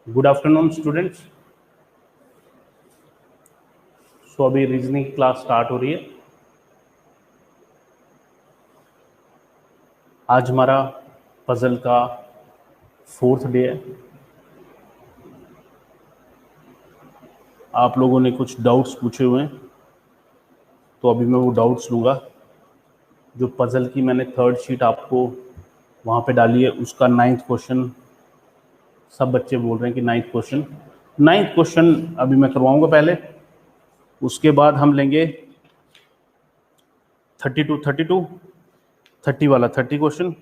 Good afternoon students. सो अभी reasoning class start हो रही है। आज हमारा पजल का 4th डे है। आप लोगों ने कुछ डाउट्स पूछे हुए हैं, तो अभी मैं वो डाउट्स लूँगा। जो पजल की मैंने 3rd शीट आपको वहाँ पे डाली है, उसका 9th क्वेश्चन सब बच्चे बोल रहे हैं कि 9th क्वेश्चन अभी मैं करवाऊँगा पहले। उसके बाद हम लेंगे 30 वाला 30 क्वेश्चन,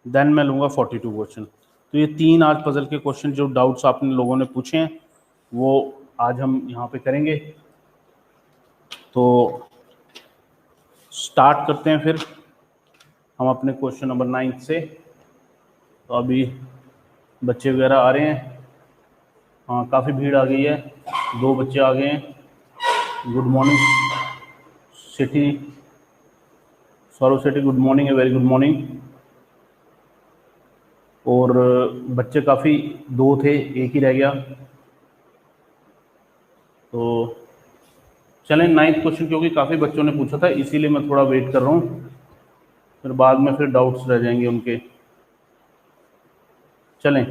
देन मैं लूँगा 42 क्वेश्चन। तो ये 3 आज पजल के क्वेश्चन जो डाउट्स आपने लोगों ने पूछे हैं वो आज हम यहाँ पे करेंगे। तो स्टार्ट करते हैं फिर हम अपने क्वेश्चन नंबर 9 से। तो अभी बच्चे वगैरह आ रहे हैं। हाँ, काफ़ी भीड़ आ गई है, 2 बच्चे आ गए हैं। Good morning Sethi, Saurav Sethi, good morning है, वेरी गुड मॉर्निंग। और बच्चे काफ़ी 2 थे, 1 ही रह गया। तो चलें 9th क्वेश्चन, क्योंकि काफ़ी बच्चों ने पूछा था इसीलिए मैं थोड़ा वेट कर रहा हूँ, फिर बाद में फिर डाउट्स रह जाएंगे उनके। चलें,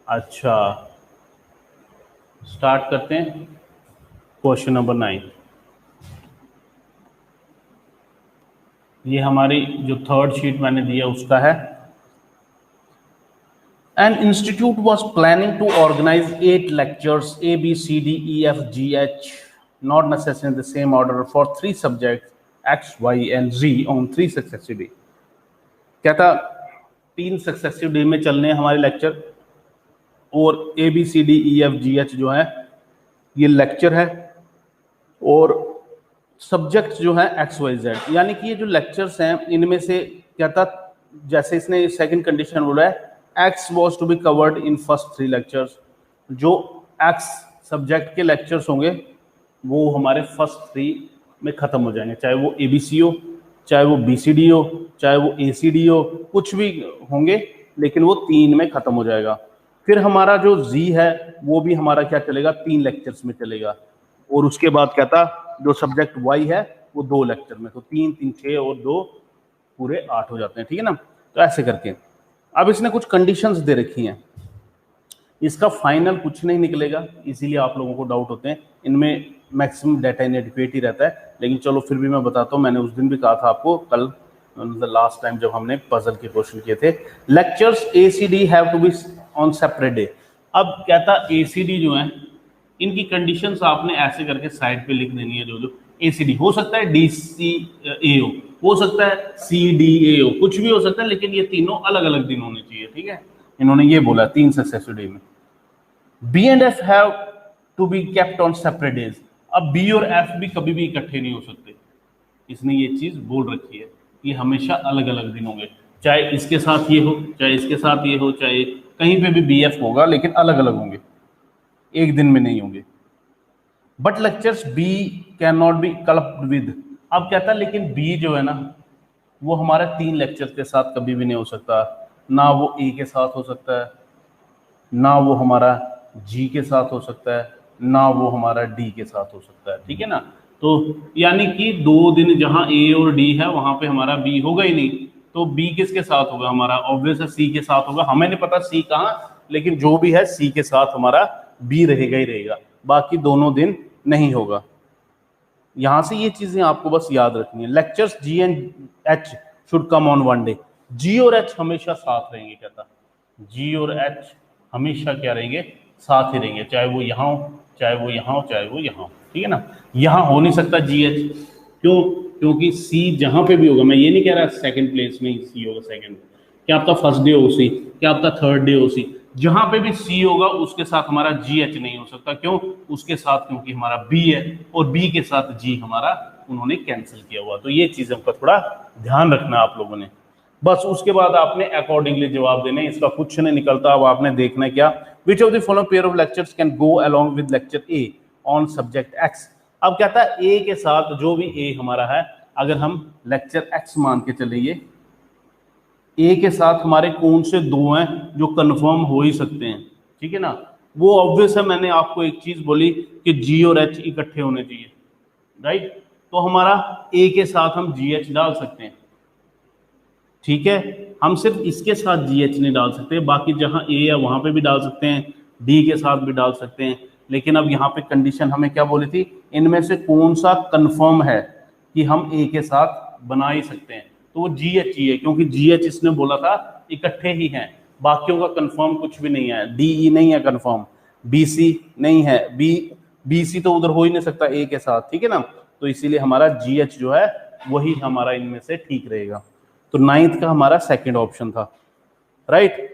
अच्छा स्टार्ट करते हैं क्वेश्चन नंबर 9। ये हमारी जो 3rd शीट मैंने दिया उसका है। An institute was planning to organize 8 lectures A, B, C, D, E, F, G, H, not necessarily in the same order, for 3 subjects X, Y, and Z on 3 successive day. क्या था, 3 successive day में चलने हमारे lecture, और A, B, C, D, E, F, G, H जो है ये lecture है, और सब्जेक्ट जो है X, Y, Z। यानी कि ये जो लेक्चर्स हैं इनमें से क्या था, जैसे इसने सेकंड कंडीशन बोला है X was to be covered in first 3 lectures। जो X सब्जेक्ट के लेक्चर्स होंगे वो हमारे फर्स्ट 3 में ख़त्म हो जाएंगे, चाहे वो ABC हो, चाहे वो BCD हो, चाहे वो ACD हो, कुछ भी होंगे, लेकिन वो 3 में ख़त्म हो जाएगा। फिर हमारा जो Z है वो भी हमारा क्या चलेगा, 3 लेक्चर्स में चलेगा। और उसके बाद क्या था, जो सब्जेक्ट Y है वो 2 लेक्चर में, तो 3 3 6 और 2 पूरे 8 हो जाते हैं, ठीक है ना। तो ऐसे करके अब इसने कुछ कंडीशंस दे रखी हैं, इसका फाइनल कुछ नहीं निकलेगा, इसीलिए आप लोगों को डाउट होते हैं। इनमें मैक्सिमम डाटा इनएडिक्वेट ही रहता है, लेकिन चलो फिर भी मैं बताता हूँ। मैंने उस दिन भी कहा था आपको, कल लास्ट टाइम जब हमने पजल के क्वेश्चन किए थे, lectures ACD have to be on separate day. अब कहता ACD जो है इनकी कंडीशंस आपने ऐसे करके साइड पे लिख देनी है। जो ACD हो सकता है DCAO, हो सकता है CDAO, कुछ भी हो सकता है, लेकिन ये तीनों अलग अलग दिन होने चाहिए, ठीक है। इन्होंने ये बोला 3 सक्सेसिव डे में। B and F have to be kept on separate days. अब B और F भी कभी भी इकट्ठे नहीं हो सकते, इसने ये चीज बोल रखी है, ये हमेशा अलग अलग दिन होंगे। चाहे इसके साथ ये हो, चाहे इसके साथ ये हो, चाहे कहीं पे भी BF होगा, लेकिन अलग अलग होंगे, एक दिन में नहीं होंगे। But lectures B can not be clubbed with. अब कहता है लेकिन B जो है ना वो हमारे 3 लेक्चर्स के साथ कभी भी नहीं हो सकता, ना वो A के साथ हो सकता है, ना वो हमारा G के साथ हो सकता है, ना वो हमारा D के साथ हो सकता है, ठीक है ना। तो यानी कि 2 दिन जहां A और D है वहां पे हमारा B होगा ही नहीं, तो B किसके साथ होगा, हमारा ऑब्वियस है C के साथ होगा। हमें नहीं पता C कहाँ, लेकिन जो भी है C के साथ हमारा B रहेगा ही रहेगा, बाकी दोनों दिन नहीं होगा। यहां से ये चीजें आपको बस याद रखनी है। Lectures G and H should come on one day. G और H हमेशा साथ रहेंगे, कहता G और H हमेशा क्या रहेंगे, साथ ही रहेंगे, चाहे वो यहाँ हो, चाहे वो यहाँ हो, चाहे वो यहाँ हो, ठीक है ना। यहाँ हो नहीं सकता GH, क्यों, क्योंकि C जहां पे भी होगा, मैं ये नहीं कह रहा सेकंड प्लेस में ही C होगा सेकंड, क्या आपका फर्स्ट डे हो C, क्या आपका 3rd डे हो C, जहां पे भी C होगा उसके साथ हमारा GH नहीं हो सकता। क्यों, उसके साथ क्योंकि हमारा B है, और B के साथ G हमारा उन्होंने कैंसिल किया हुआ। तो ये चीज हमको थोड़ा ध्यान रखना आप लोगों ने। बस उसके बाद आपने अकॉर्डिंगली जवाब देने, इसका कुछ नहीं निकलता। अब आपने देखना है क्या, विच of the following pair of lectures can go along with lecture A on subject X। अब कहता है A के साथ जो भी A हमारा है, अगर हम लेक्चर X मान के चलेंगे, ए के साथ हमारे कौन से दो हैं जो कंफर्म हो ही सकते हैं, ठीक है ना। वो ऑब्वियस है, मैंने आपको एक चीज बोली कि जी और एच इकट्ठे होने चाहिए, राइट। तो हमारा ए के साथ हम जी एच डाल सकते हैं, ठीक है। हम सिर्फ इसके साथ जी एच नहीं डाल सकते, बाकी जहां ए है वहां पे भी डाल सकते हैं, डी के साथ भी डाल सकते हैं। लेकिन अब यहाँ पे कंडीशन हमें क्या बोली थी, इनमें से कौन सा कंफर्म है कि हम ए के साथ बना ही सकते हैं, तो वो जी एच ही है, क्योंकि जी एच इसने बोला था इकट्ठे ही हैं, बाकियों का कंफर्म कुछ भी नहीं है। डी ई नहीं है कंफर्म, बी सी नहीं है, बी सी तो उधर हो ही नहीं सकता ए के साथ, ठीक है ना। तो इसीलिए हमारा जी एच जो है वही हमारा इनमें से ठीक रहेगा। तो नाइन्थ का हमारा सेकंड ऑप्शन था, राइट।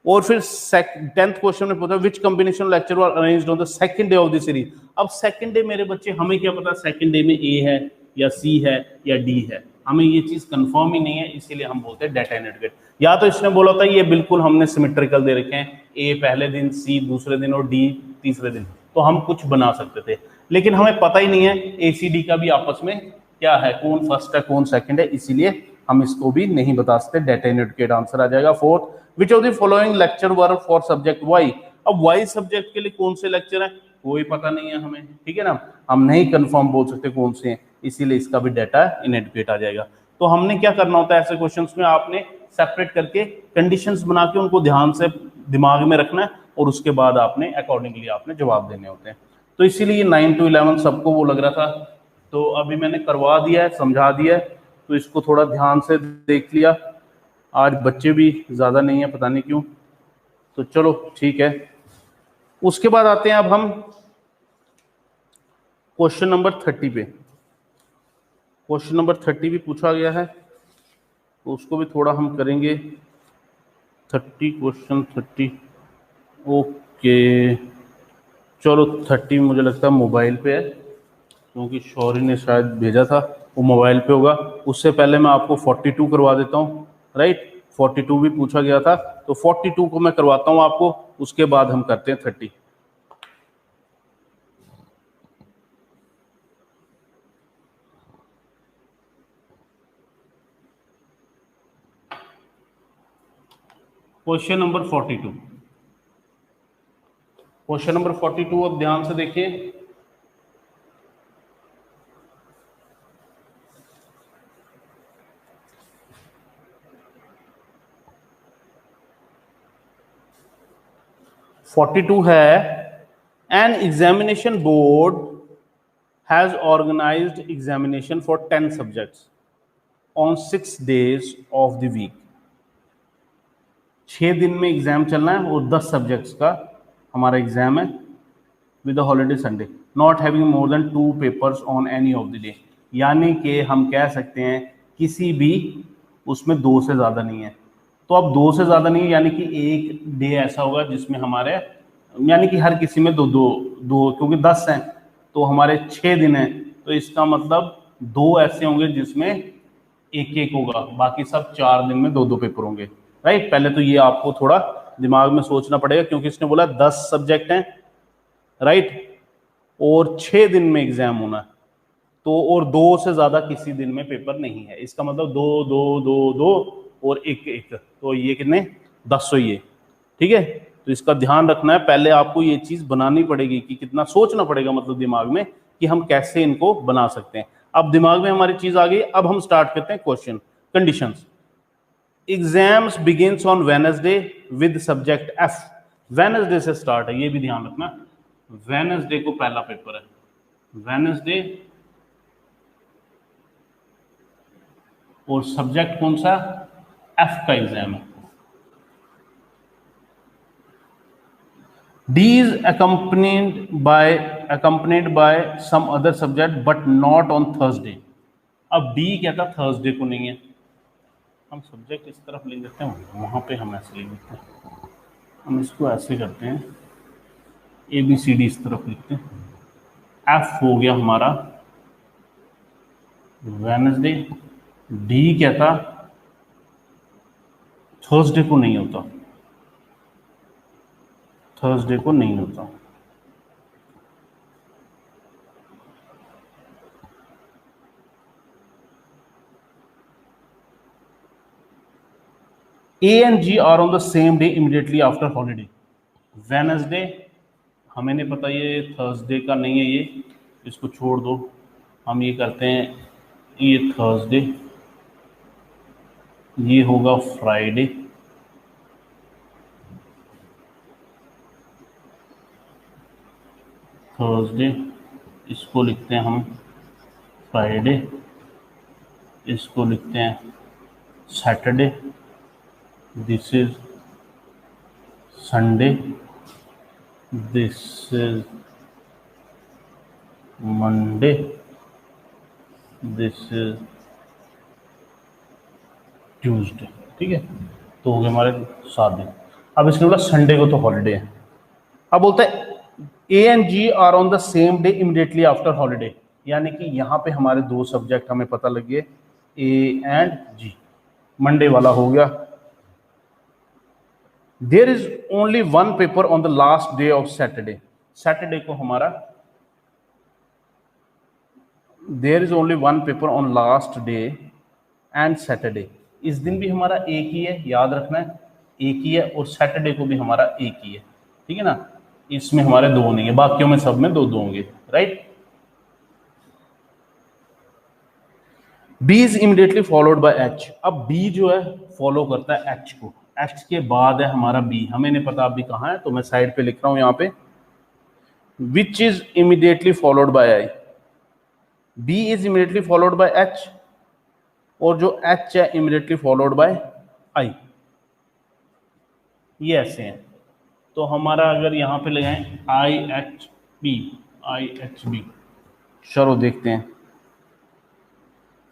और फिर 10th क्वेश्चन में पूछा which combination lecture were arranged on the second day of the series. अब सेकंड डे मेरे बच्चे, हमें क्या पता सेकंड डे में ए है या सी है या डी है, हमें ये चीज कंफर्म ही नहीं है, इसीलिए हम बोलते हैं डेटा इनएडुकेट। या तो इसने बोला था ये बिल्कुल हमने सिमेट्रिकल दे रखे हैं, ए पहले दिन, सी दूसरे दिन और डी तीसरे दिन, तो हम कुछ बना सकते थे। लेकिन हमें पता ही नहीं है ए सी डी का भी आपस में क्या है, कौन फर्स्ट है कौन सेकंड है, इसीलिए हम इसको भी नहीं बता सकते। डेटा इनएडुकेट आंसर आ जाएगा fourth. Which of the following lecture were for subject Y. अब वाई सब्जेक्ट के लिए कौन से लेक्चर है कोई पता नहीं है हमें, ठीक है ना, हम नहीं कंफर्म बोल सकते कौन से हैं, इसीलिए इसका भी डेटा इनएडुकेट आ जाएगा। तो हमने क्या करना होता है ऐसे क्वेश्चंस में, आपने सेपरेट करके कंडीशंस बना के उनको ध्यान से दिमाग में रखना है, और उसके बाद आपने अकॉर्डिंगली आपने जवाब देने होते हैं। तो इसीलिए 9 to 11 सबको वो लग रहा था, तो अभी मैंने करवा दिया है, समझा दिया है, तो इसको थोड़ा ध्यान से देख लिया। आज बच्चे भी ज़्यादा नहीं है, पता नहीं क्यों, तो चलो ठीक है। उसके बाद आते हैं अब हम क्वेश्चन नंबर 30 पे। क्वेश्चन नंबर 30 भी पूछा गया है, तो उसको भी थोड़ा हम करेंगे। 30 क्वेश्चन 30, ओके चलो 30 मुझे लगता है मोबाइल पे है, क्योंकि शौरी ने शायद भेजा था, वो मोबाइल पे होगा। उससे पहले मैं आपको 42 करवा देता हूँ, राइट। 42 भी पूछा गया था, तो 42 को मैं करवाता हूँ आपको, उसके बाद हम करते हैं 30। क्वेश्चन नंबर 42, क्वेश्चन नंबर 42 अब ध्यान से देखिए। फोर्टी टू है, an examination board has organised examination for 10 subjects on 6 days of the week. 6 दिन में एग्जाम चलना है और 10 सब्जेक्ट्स का हमारा एग्जाम है, with the holiday Sunday, not having more than 2 papers on any of the day. यानी कि हम कह सकते हैं किसी भी उसमें 2 से ज़्यादा नहीं है। तो अब 2 से ज़्यादा नहीं है, यानी कि एक डे ऐसा होगा जिसमें हमारे, यानी कि हर किसी में दो दो दो, क्योंकि 10 हैं तो हमारे 6 दिन हैं, तो इसका मतलब 2 ऐसे होंगे जिसमें एक एक होगा, बाकी सब 4 दिन में 2 पेपर होंगे, राइट। पहले तो ये आपको थोड़ा दिमाग में सोचना पड़ेगा, क्योंकि इसने बोला 10 सब्जेक्ट हैं, राइट, और 6 दिन में एग्जाम होना है, तो और 2 से ज्यादा किसी दिन में पेपर नहीं है, इसका मतलब 2 2 2 2 और एक एक, तो ये कितने 10 हुई है, ठीक है। तो इसका ध्यान रखना है, पहले आपको ये चीज बनानी पड़ेगी कि कितना सोचना पड़ेगा, मतलब दिमाग में कि हम कैसे इनको बना सकते हैं। अब दिमाग में हमारी चीज आ गई, अब हम स्टार्ट करते हैं question. Conditions, exams begins on Wednesday with subject F. Wednesday से स्टार्ट है, ये भी ध्यान रखना, वेनसडे को पहला पेपर है, वेनसडे, और सब्जेक्ट कौन सा, एफ का एग्जाम है। D is accompanied by some other subject but not on Thursday। अब डी क्या था, थर्सडे को नहीं है, हम सब्जेक्ट इस तरफ ले लेते हैं, वहां पे हम ऐसे ले लेते हैं, हम इसको ऐसे करते हैं, ए बी सी डी इस तरफ लिखते हैं। एफ हो गया हमारा वेनसडे, डी क्या था, थर्सडे को नहीं होता, थर्सडे को नहीं होता। A and G are on the same day immediately after holiday. Wednesday हमें नहीं पता, ये थर्सडे का नहीं है, ये इसको छोड़ दो, हम ये करते हैं, ये थर्सडे, ये होगा फ्राइडे, थर्सडे, इसको लिखते हैं हम फ्राइडे, इसको लिखते हैं Saturday, this is Sunday, this is Monday, this is Tuesday. ठीक है, तो हो गए हमारे 7 दिन। अब इसने बोला संडे को तो हॉलीडे है। अब बोलता है A and G are on the same day immediately after holiday, यानी कि यहाँ पे हमारे 2 सब्जेक्ट हमें पता लग गए, ए एंड जी। मंडे वाला हो गया। There is only 1 paper on the last day of Saturday. Saturday को हमारा there is only 1 paper on last day and Saturday. इस दिन भी हमारा एक ही है, याद रखना है, एक ही है, और सैटरडे को भी हमारा एक ही है। ठीक है ना, इसमें हमारे 2 नहीं है, बाकियों में सब में 2 होंगे, right. B is immediately followed by H. अब बी जो है फॉलो करता है एच को, एच के बाद है हमारा बी। हमें नहीं पता अभी कहाँ है, तो मैं साइड पे लिख रहा हूं यहाँ पे, which is immediately followed by I. B is immediately followed by H, और जो एच है इमीडिएटली फॉलोड बाय आई। ये ऐसे हैं। तो हमारा अगर यहाँ पे लगाएं आई एच बी, चलो देखते हैं।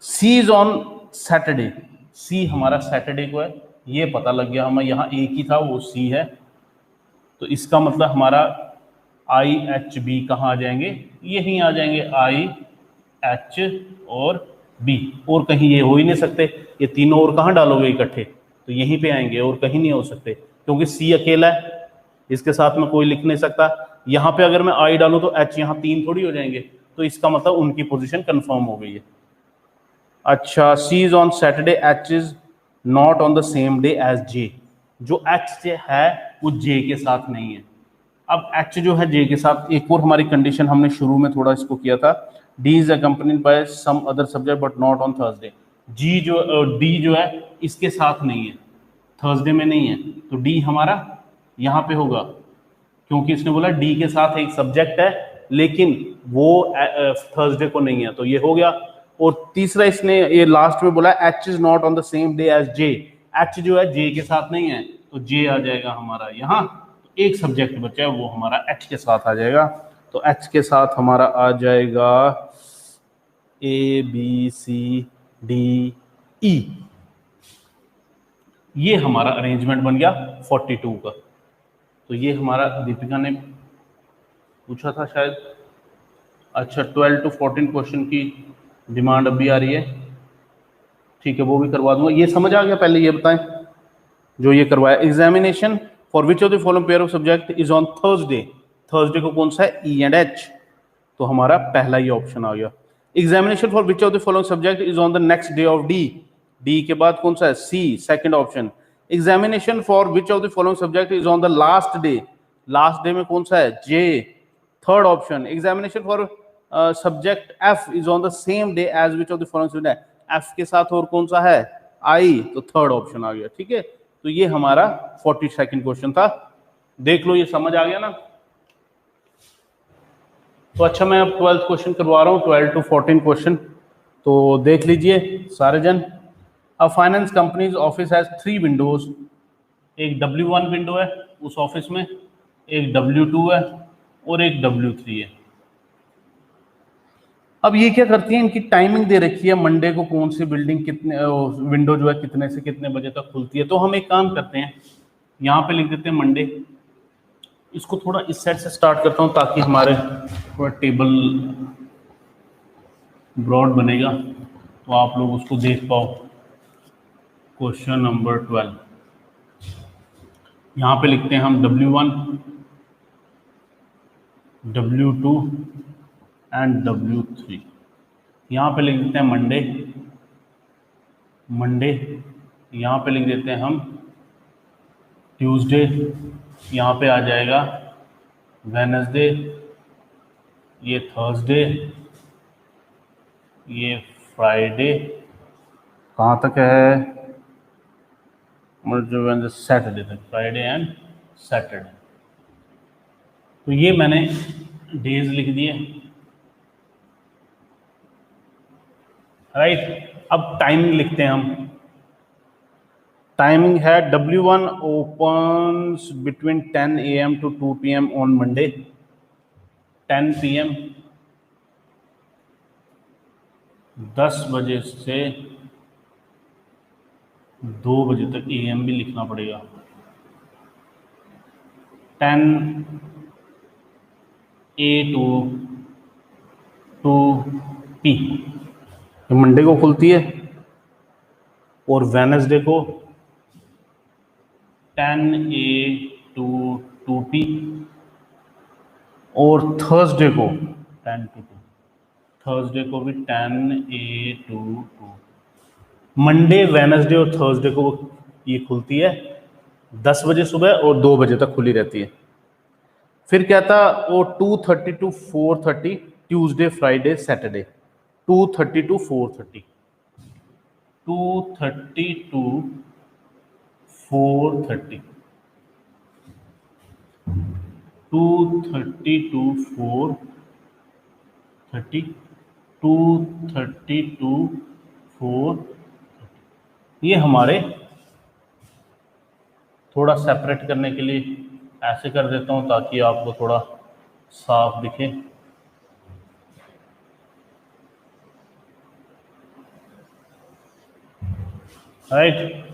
सी इज ऑन सैटरडे, सी हमारा सैटरडे को है, ये पता लग गया हमें, यहाँ एक ही था वो सी है, तो इसका मतलब हमारा आई एच बी कहाँ आ जाएंगे, यहीं आ जाएंगे, आई एच और बी, और कहीं ये हो ही नहीं सकते, ये तीनों और कहाँ डालोगे इकट्ठे, तो यहीं पे आएंगे और कहीं नहीं हो सकते, क्योंकि सी अकेला है, इसके साथ में कोई लिख नहीं सकता। यहाँ पे अगर मैं आई डालूं तो एच यहाँ 3 थोड़ी हो जाएंगे, तो इसका मतलब उनकी पोजीशन कंफर्म हो गई है। अच्छा, C is on Saturday, H is not on the same day as J. जो एच है वो जे के साथ नहीं है। अब एच जो है जे के साथ, एक और हमारी कंडीशन हमने शुरू में थोड़ा इसको किया था, D is accompanied by some other subject but not on Thursday. जी जो डी जो है इसके साथ नहीं है, थर्सडे में नहीं है, तो डी हमारा यहाँ पे होगा, क्योंकि इसने बोला डी के साथ एक सब्जेक्ट है लेकिन वो थर्सडे को नहीं है, तो ये हो गया। और तीसरा इसने ये लास्ट में बोला H is not on the same day as J, H जो है जे के साथ नहीं है, तो जे आ जाएगा हमारा यहाँ, तो एक सब्जेक्ट बचा है वो हमारा एच के साथ आ जाएगा, तो एच के साथ हमारा आ जाएगा A B C D E. ये हमारा अरेंजमेंट बन गया 42 का। तो ये हमारा दीपिका ने पूछा था शायद। अच्छा, 12 to 14 क्वेश्चन की डिमांड अभी आ रही है, ठीक है, वो भी करवा दूंगा। ये समझ आ गया, पहले ये बताएं जो ये करवाया। Examination for which of the following pair of subject is on Thursday. Thursday को कौन सा है, ई एंड एच, तो हमारा पहला ही ऑप्शन आ गया। Examination for which of the following subject is on the next day of D, D के बाद कौन सा है, C, second option. Examination for which of the following subject is on the last day, last day में कौन सा है, J, third option. Examination for subject F is on the same day as which of the following subject, F के साथ और कौन सा है, आई, तो थर्ड ऑप्शन आ गया। ठीक है, तो ये हमारा 42nd क्वेश्चन था। देख लो, ये समझ आ गया ना। तो अच्छा, मैं अब 12th क्वेश्चन करवा रहा हूँ, 12 to 14 क्वेश्चन, तो देख लीजिए सारे जन। A finance companies office has 3 Windows, एक W1 विंडो है उस ऑफिस में, एक W2 है और एक W3 है। अब ये क्या करती है, इनकी टाइमिंग दे रखी है, मंडे को कौन सी बिल्डिंग कितने विंडो जो है कितने से कितने बजे तक खुलती है। तो हम एक काम करते हैं, यहाँ पे लिख देते हैं मंडे। इसको थोड़ा इस साइड से स्टार्ट करता हूँ ताकि हमारे थोड़ा टेबल ब्रॉड बनेगा, तो आप लोग उसको देख पाओ। क्वेश्चन नंबर 12, यहाँ पे लिखते हैं हम W1, W2 एंड W3। यहाँ पे लिख देते हैं मंडे, यहाँ पे लिख देते हैं हम ट्यूसडे यहाँ पे आ जाएगा, वेडनेसडे, ये थर्सडे, ये फ्राइडे, कहाँ तक है, मतलब सैटरडे तक, फ्राइडे एंड सैटरडे। तो ये मैंने डेज लिख दिए, राइट। अब टाइमिंग लिखते हैं हम। टाइमिंग है W1 opens between 10 AM to 2 PM on Monday, 10 PM 10 बजे से 2 बजे तक, AM भी लिखना पड़ेगा, 10 A to 2 P, मंडे को खुलती है, और वेडनेसडे को 10 A to 2 P, और थर्सडे को 10 to 2, थर्सडे को भी 10 A to 2। मंडे, वेडनेसडे और थर्सडे को ये खुलती है 10 बजे सुबह और 2 बजे तक खुली रहती है। फिर क्या था, वो 2:30 to 4:30 Tuesday, Friday, Saturday, 2:30 to 4:30, 2:30 to 4:30, 2:30 to 4:30, 2:30 to 4:30। ये हमारे, थोड़ा सेपरेट करने के लिए ऐसे कर देता हूं ताकि आपको थोड़ा साफ दिखे। राइट,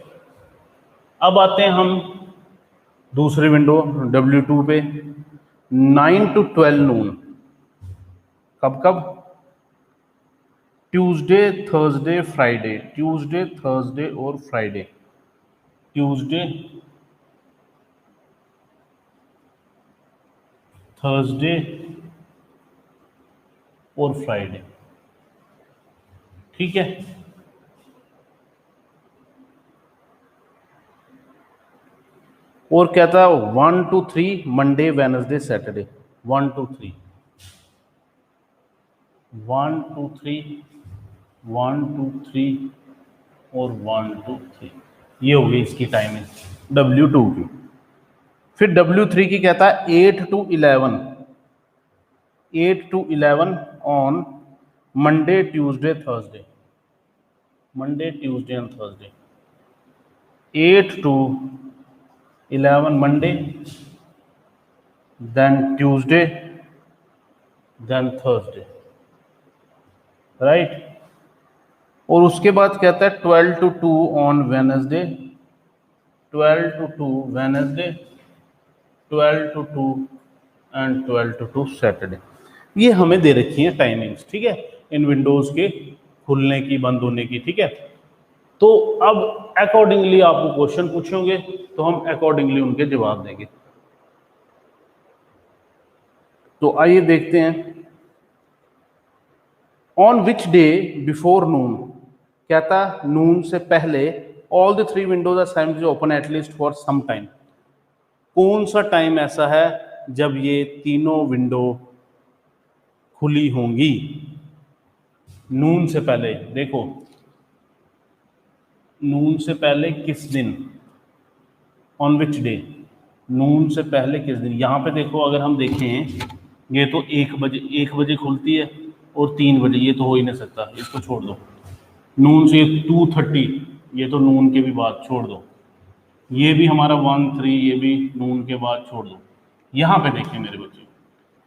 अब आते हैं हम दूसरी विंडो W2 पे, 9 to 12 नून। कब कब, Tuesday, Thursday, Friday, Tuesday, Thursday और फ्राइडे, ट्यूसडे, थर्सडे और फ्राइडे, ठीक है। और क्या था, 1 to 3 Monday, Wednesday, Saturday, 1 to 3, 1 to 3, 1 to 3 और 1 to 3, ये हो गई इसकी टाइमिंग W2 की। फिर W3 की कहता है 8 to 11, 8 to 11 on Monday, Tuesday, Thursday, Monday, Tuesday and Thursday, 8 to 11 Monday, then Tuesday, then Thursday, right. और उसके बाद कहता है 12 to 2 on Wednesday, 12 to 2 Wednesday, 12 to 2 and 12 to 2 Saturday. ये हमें दे रखी है टाइमिंग्स, ठीक है, इन विंडोज के खुलने की, बंद होने की, ठीक है। तो अब अकॉर्डिंगली आपको क्वेश्चन पूछेंगे तो हम अकॉर्डिंगली उनके जवाब देंगे। तो आइए देखते हैं, on which day before noon, कहता नून से पहले all the 3 windows are simultaneously open at least for some time. कौन सा टाइम ऐसा है जब ये तीनों विंडो खुली होंगी नून से पहले? देखो, नून से पहले किस दिन, ऑन विच डे, नून से पहले किस दिन। यहाँ पे देखो, अगर हम देखें, ये तो 1 बजे खुलती है और 3 बजे, ये तो हो ही नहीं सकता, इसको छोड़ दो। नून से 2:30, ये तो नून के भी बाद छोड़ दो। ये भी हमारा 1:3, ये भी नून के बाद छोड़ दो। यहाँ पे देखें मेरे बच्चे,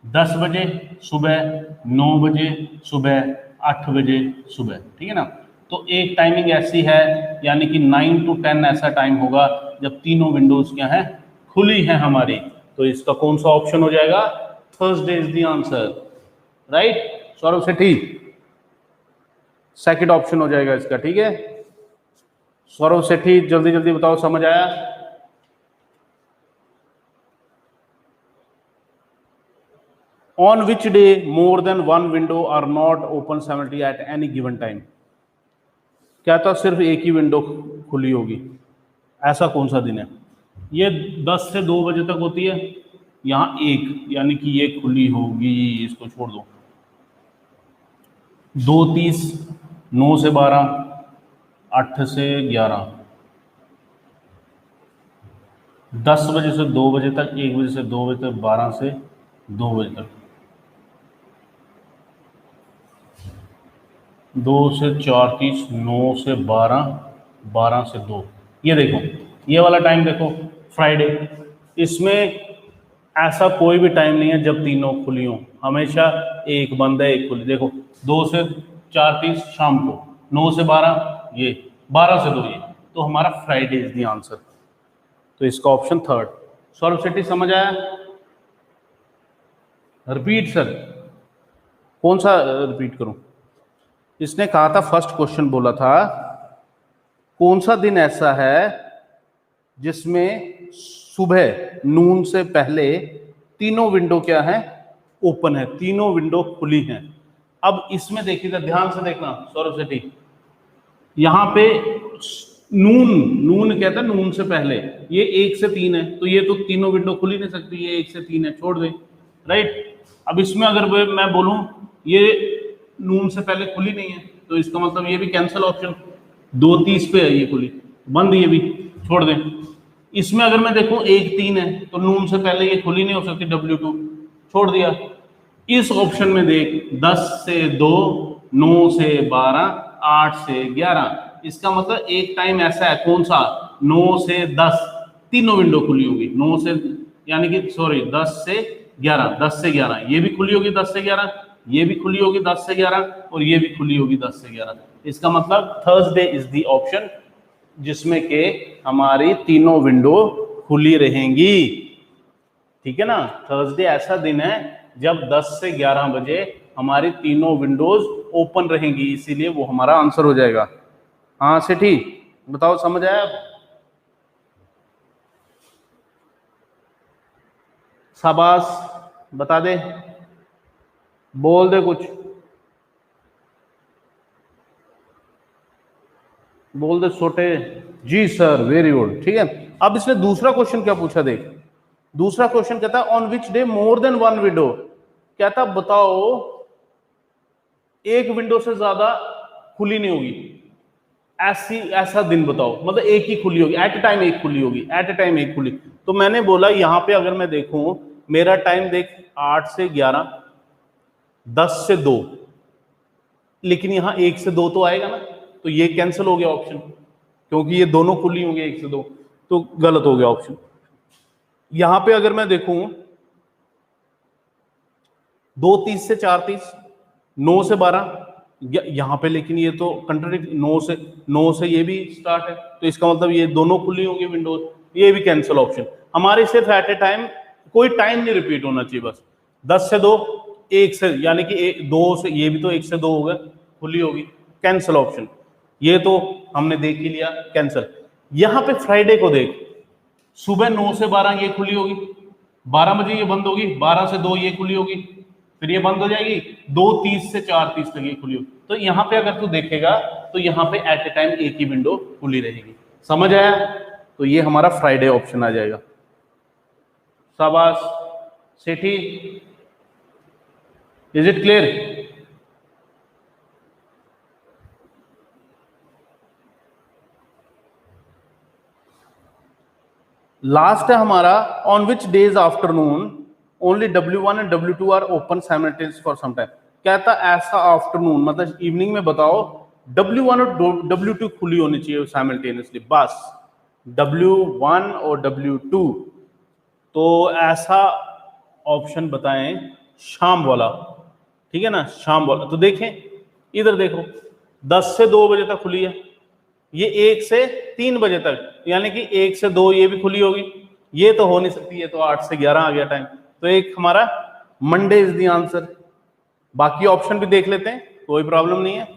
10 बजे सुबह, 9 बजे सुबह, 8 बजे सुबह, ठीक है ना। तो एक टाइमिंग ऐसी है, यानी कि 9 to 10 ऐसा टाइम होगा जब तीनों विंडोज क्या है, खुली है हमारी। तो इसका कौन सा ऑप्शन हो जाएगा? Thursday is the answer, right. Saurabh Sethi, second option हो जाएगा इसका, ठीक है। सौरभ सेठी, जल्दी जल्दी बताओ, समझ आया? On which day more than 1 window are not open simultaneously at any given time. क्या था, सिर्फ एक ही विंडो खुली होगी, ऐसा कौन सा दिन है? ये 10 से 2 बजे तक होती है, यहाँ 1, यानी कि ये खुली होगी, इसको छोड़ दो। 2:30, 9 से 12, 8 से 11, 10 बजे से 2 बजे तक, 1 बजे से 2 बजे तक, 12 से 2 बजे तक, 2 से 4:30, 9 से 12, 12 से 2। ये देखो, ये वाला टाइम देखो, फ्राइडे, इसमें ऐसा कोई भी टाइम नहीं है जब तीनों खुली हों, हमेशा एक बंद है एक खुली। देखो 2 से 4:30 शाम को, 9 से 12 ये, 12 से 2 ये, तो हमारा फ्राइडे इज द आंसर। तो इसका ऑप्शन थर्ड। सौरभ शेट्टी समझ आया? रिपीट सर, कौन सा रिपीट करूं? इसने कहा था, फर्स्ट क्वेश्चन बोला था, कौन सा दिन ऐसा है जिसमें सुबह नून से पहले तीनों विंडो क्या है, ओपन है, तीनों विंडो खुली हैं। अब इसमें देखिएगा, ध्यान से देखना सौरभ शेट्टी, यहां पे नून, नून कहता है नून से पहले, ये 1 से 3 है, तो ये तो तीनों विंडो खुल ही नहीं सकती, ये 1 से 3 है, छोड़ दे, राइट। अब इसमें अगर मैं बोलूं ये नून से पहले खुली नहीं है, तो इसका मतलब ये भी कैंसिल ऑप्शन, 2:30 पे है ये खुली, बंद, ये भी छोड़ दें। इसमें अगर मैं देखूं 1:03 है, तो नून से पहले ये खुली नहीं हो सकती, W2, छोड़ दिया। इस ऑप्शन में देख, 10 से 2, 9 से 12, 8 से 11, इसका मतलब एक टाइम ऐसा है, कौन सा, 9 से 10 तीनों विंडो खुली होगी, 9 से, यानी कि सॉरी 10 से 11, 10 से 11 ये भी खुली होगी, 10 से 11 ये भी खुली होगी, 10 से 11, और ये भी खुली होगी 10 से 11। इसका मतलब थर्सडे इज द ऑप्शन जिसमें के हमारी तीनों विंडो खुली रहेंगी, ठीक है ना। थर्सडे ऐसा दिन है जब 10 से 11 बजे हमारी तीनों विंडोज ओपन रहेंगी, इसीलिए वो हमारा आंसर हो जाएगा। हाँ सेठी बताओ, समझ आया? शाबाश, बता दे, बोल दे कुछ, बोल दे छोटे। जी सर, वेरी गुड, ठीक है। अब इसने दूसरा क्वेश्चन क्या पूछा, देख, दूसरा क्वेश्चन कहता है on which day more then one window, कहता बताओ एक विंडो से ज्यादा खुली नहीं होगी, ऐसा दिन बताओ, मतलब एक ही खुली होगी, एट ए टाइम एक खुली होगी, एट ए टाइम एक खुली। तो मैंने बोला यहां पे अगर मैं देखूं, मेरा टाइम देख 8 से 11, 10 से 2, लेकिन यहां 1 से 2 तो आएगा ना, तो ये कैंसिल हो गया ऑप्शन, क्योंकि ये दोनों खुली होंगे 1 से 2, तो गलत हो गया ऑप्शन। यहां पे अगर मैं देखूं 2:30 से 4:30, 9 से 12, यहां पे लेकिन ये तो कंट्राडिक्ट, 9 से ये भी स्टार्ट है, तो इसका मतलब ये दोनों खुली होंगी विंडोज, ये भी कैंसिल ऑप्शन। हमारे सिर्फ एट ए टाइम, कोई टाइम नहीं रिपीट होना चाहिए, बस 10 से 2, 1 से, यानी कि 2 से, ये भी तो 1 से 2 हो गए, खुली होगी, कैंसिल ऑप्शन। ये तो हमने देख ही लिया, कैंसिल। यहां पे फ्राइडे को देख, सुबह 9 से 12 ये खुली होगी, 12 बजे ये बंद होगी, 12 से 2 ये खुली होगी, फिर ये बंद हो जाएगी, 2:30 से 4:30 तक ये खुली होगी। तो यहां पे अगर तू देखेगा तो यहां पे एट ए टाइम एक ही विंडो खुली रहेगी, समझ आया? तो ये हमारा फ्राइडे ऑप्शन आ जाएगा। शाबाश Sethi, is it clear? Last है हमारा, on which days afternoon only W1 and W2 are open simultaneously for some time. कहता ऐसा आफ्टरनून, मतलब इवनिंग में बताओ W1 और W2 खुली होनी चाहिए साइमल्टेनियसली, बस W1 और W2। तो ऐसा ऑप्शन बताएं शाम वाला, ठीक है ना, शाम वाला। तो देखें इधर देखो, 10 से 2 बजे तक खुली है, ये 1 से 3 बजे तक, यानी कि 1 से 2 ये भी खुली होगी, ये तो हो नहीं सकती, ये तो 8 से 11 आ गया टाइम, तो एक हमारा मंडे इज द आंसर। बाकी ऑप्शन भी देख लेते हैं, कोई प्रॉब्लम नहीं है।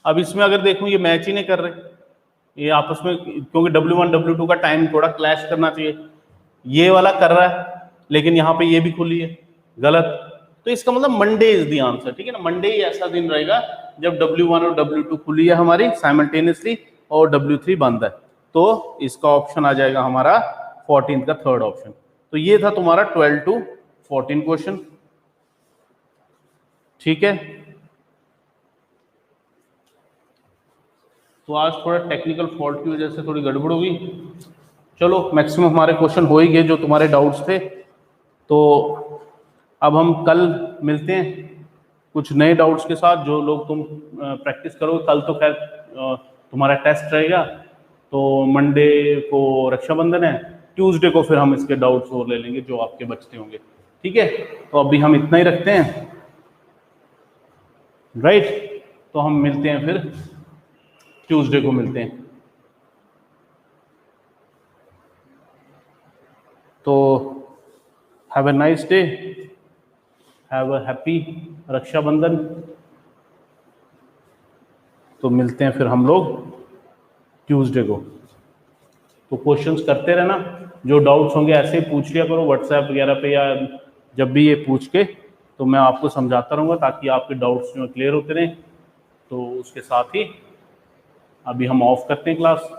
अब इसमें अगर देखूं ये मैच ही नहीं कर रहे, ये आपस में, क्योंकि W1 W2 का टाइम थोड़ा क्लैश करना चाहिए, ये वाला कर रहा है लेकिन यहाँ पे ये भी खुली है, गलत। तो इसका मतलब मंडे इज द आंसर, ठीक है ना। मंडे ही ऐसा दिन रहेगा जब W1 और W2 खुली है हमारी साइमल्टेनियसली और W3 बंद है, तो इसका ऑप्शन आ जाएगा हमारा 14 का थर्ड ऑप्शन। तो ये था तुम्हारा 12 to 14 क्वेश्चन। ठीक है, तो आज थोड़ा टेक्निकल फॉल्ट की वजह से थोड़ी गड़बड़ हुई। चलो, मैक्सिमम हमारे क्वेश्चन हो ही गए जो तुम्हारे डाउट्स थे। तो अब हम कल मिलते हैं कुछ नए डाउट्स के साथ, जो लोग तुम प्रैक्टिस करोगे। कल तो खैर तुम्हारा टेस्ट रहेगा, तो मंडे को रक्षाबंधन है, ट्यूसडे को फिर हम इसके डाउट्स और ले लेंगे जो आपके बचते होंगे। ठीक है, तो अभी हम इतना ही रखते हैं, राइट। तो हम मिलते हैं फिर ट्यूसडे को मिलते हैं। तो have a nice day, have a happy Rakshabandhan. तो मिलते हैं फिर हम लोग ट्यूसडे को। तो क्वेश्चंस करते रहना, जो डाउट्स होंगे ऐसे ही पूछ लिया करो व्हाट्सएप वगैरह पे, या जब भी ये पूछ के तो मैं आपको समझाता रहूँगा, ताकि आपके डाउट्स जो क्लियर होते रहें। तो उसके साथ ही अभी हम ऑफ करते हैं क्लास।